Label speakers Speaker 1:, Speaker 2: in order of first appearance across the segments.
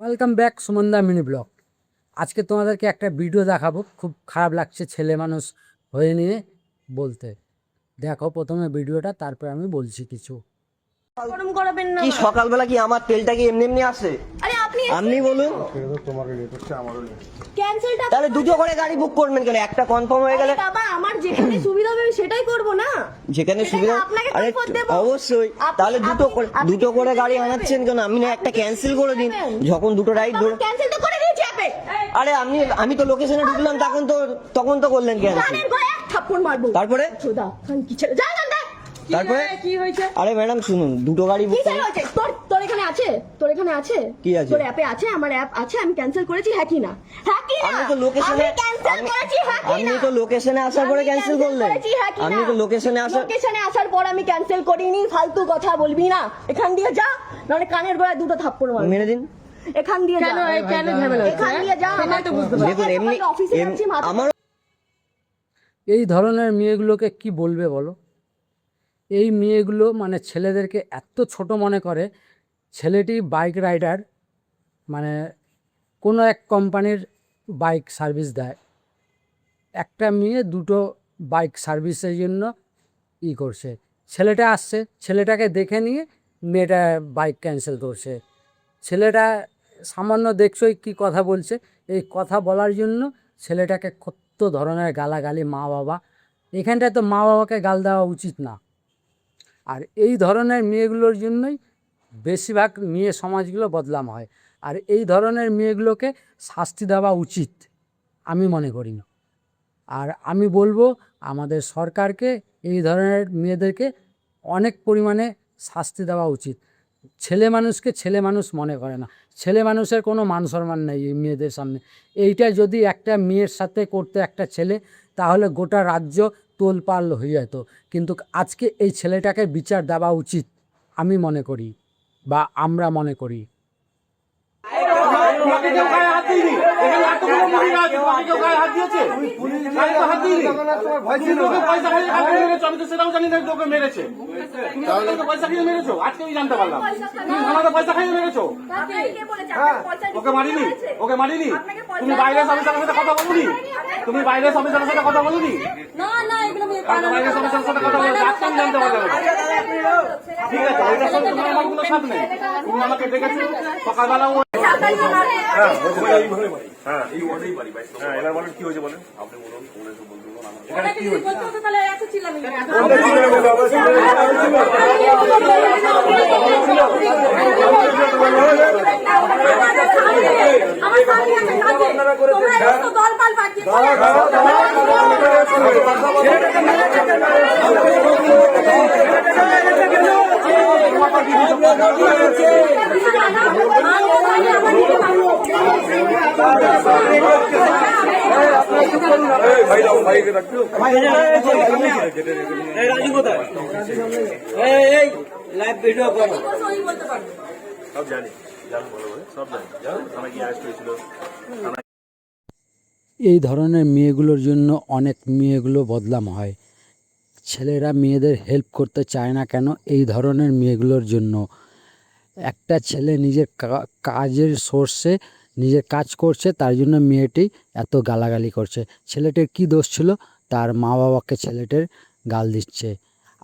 Speaker 1: Welcome back সুমনদা mini blog. আজকে তোমাদেরকে একটা ভিডিও দেখাবো, খুব খারাপ লাগছে ছেলে মানুষ হয়ে নিয়ে বলতে। দেখো প্রথমে ভিডিওটা, তারপর আমি বলছি কিছু।
Speaker 2: গরম করাবেন না।
Speaker 3: কি সকালবেলা কি আমার তেলটা কি এমনি এমনি আসে?
Speaker 2: আরে
Speaker 3: আপনি বলুন।
Speaker 2: ক্যান্সেলটা
Speaker 3: তাহলে দুটো করে গাড়ি বুক করবেন কেন? একটা কনফার্ম হয়ে গেলে
Speaker 2: বাবা আমার যেখানে সুবিধা হবে সেটাই করব না।
Speaker 3: যেখানে
Speaker 2: সেটা
Speaker 3: সুবিধা
Speaker 2: আপনাকে
Speaker 3: আরে
Speaker 2: comfort দেব।
Speaker 3: অবশ্যই। তাহলে দুটো করে গাড়ি আনাচ্ছেন কেন? আপনি না একটা ক্যান্সেল করে দিন। যখন দুটো রাইড ধরে
Speaker 2: ক্যান্সেল তো করে দিয়েছি আপনি।
Speaker 3: আরে আমি তো লোকেশনে ঢুকলাম তখন তো করলেন ক্যান্সেল।
Speaker 2: কানের গলায় এক থাপ্পড় মারবো।
Speaker 3: তারপরে
Speaker 2: চোদা খান কি ছেড়ে যা জানতে।
Speaker 3: তারপরে
Speaker 2: কি হয়েছে?
Speaker 3: আরে ম্যাডাম শুনুন, দুটো গাড়ি
Speaker 2: কি
Speaker 3: বুক
Speaker 2: ছেড়ে হয়েছে? তোর এখানে আছে?
Speaker 3: কি আছে?
Speaker 2: তোর অ্যাপে আছে? আমার অ্যাপ আছে, আমি ক্যান্সেল করেছি। হ্যাঁ কি না?
Speaker 3: আমি তো লোকেশনে
Speaker 2: ক্যান্সেল করেছি। হ্যাঁ কি না?
Speaker 3: আপনি তো লোকেশনে আসার পরে ক্যান্সেল করলেন। আমি তো লোকেশনে
Speaker 2: আসার পর আমি ক্যান্সেল করিনি। ফালতু কথা বলবি না। এখান দিয়ে যা, নাহলে কানের গলায় দুটো থাপ্পড় মারবো।
Speaker 3: মেরে দিন।
Speaker 2: এখান দিয়ে যা। কেন ঝামেলা? এখান দিয়ে যা। আমার তো বুঝতে পারছি।
Speaker 3: দেখুন এমনি
Speaker 2: অফিসে যাচ্ছি মাথা।
Speaker 3: আমার
Speaker 1: এই ধরনের মেয়েগুলোকে কি বলবে বলো? এই মেয়েগুলো মানে ছেলেদেরকে এত ছোট মনে করে। ছেলেটি বাইক রাইডার, মানে কোনো এক কোম্পানির বাইক সার্ভিস দেয়। একটা মেয়ে দুটো বাইক সার্ভিসের জন্য করছে। ছেলেটা আসছে, ছেলেটাকে দেখে নিয়ে মেয়েটা বাইক ক্যান্সেল করছে। ছেলেটা সামান্য দেখছই কি কথা বলছে, এই কথা বলার জন্য ছেলেটাকে কত ধরনের গালাগালি, মা বাবা। এখানটায় তো মা বাবাকে গাল দেওয়া উচিত না। আর এই ধরনের মেয়েগুলোর জন্যই বেশিরভাগ মেয়ে সমাজগুলো বদনাম হয়। আর এই ধরনের মেয়েগুলোকে শাস্তি দেওয়া উচিত আমি মনে করি না। আর আমি বলবো আমাদের সরকারকে এই ধরনের মেয়েদেরকে অনেক পরিমাণে শাস্তি দেওয়া উচিত। ছেলে মানুষকে ছেলে মানুষ মনে করে না, ছেলে মানুষের কোনো মান সম্মান নেই এই মেয়েদের সামনে। এইটা যদি একটা মেয়ের সাথে করতে একটা ছেলে, তাহলে গোটা রাজ্য তোলপাড় হয়ে যেত। কিন্তু আজকে এই ছেলেটাকে বিচার দেওয়া উচিত আমি মনে করি, বা আমরা মনে করি।
Speaker 4: ওকে মারিনি, ওকে মারিনি। তুমি বাইরে অফিসারের সাথে কথা বলুনি? তুমি বাইরে অফিসারের সাথে কথা বলুনি?
Speaker 2: না না, এগুলো
Speaker 4: বাইরে অফিসারের সাথে কথা বলে আজকে আমি জানতে পারলাম। ঠিক আছে, ওইটার সাথে তোমার আমার কোনো সাথ নেই। তুমি আমাকে ডেকেছো সকালবেলা। এবার বলেন কি হয়েছে বলেন। আপনি বলুন, এখানে কি হয়েছে?
Speaker 1: এই ধরনের মেয়েগুলোর জন্য অনেক মেয়েগুলো বদনাম হয়। ছেলেরা মেয়েদের হেল্প করতে চায় না কেন? এই ধরনের মেয়েগুলোর জন্য। একটা ছেলে নিজের কাজের সোর্সে নিজের কাজ করছে, তার জন্য মেয়েটি এত গালাগালি করছে। ছেলেটির কি দোষ ছিল? তার মা বাবাকে ছেলেটির গাল দিচ্ছে,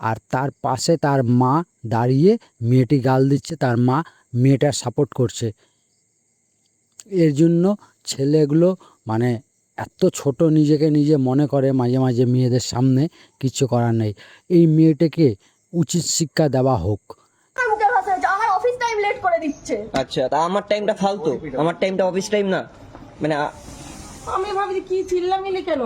Speaker 1: আর তার পাশে তার মা দাঁড়িয়ে মেয়েটি গাল দিচ্ছে, তার মা মেয়েটার সাপোর্ট করছে। এর জন্য ছেলেগুলো মানে এত ছোট নিজেকে নিজে মনে করে মাঝে মাঝে মেয়েদের সামনে, কিছু করার নেই। এই মেয়েটাকে উচিত শিক্ষা দেওয়া হোক।
Speaker 2: আমার অফিস টাইম লেট করে দিচ্ছে।
Speaker 3: আচ্ছা, তা আমার টাইমটা ফালতু? আমার টাইমটা অফিস টাইম না? মানে
Speaker 2: আমি ভাবছি কি চিল্লামিলি কেন?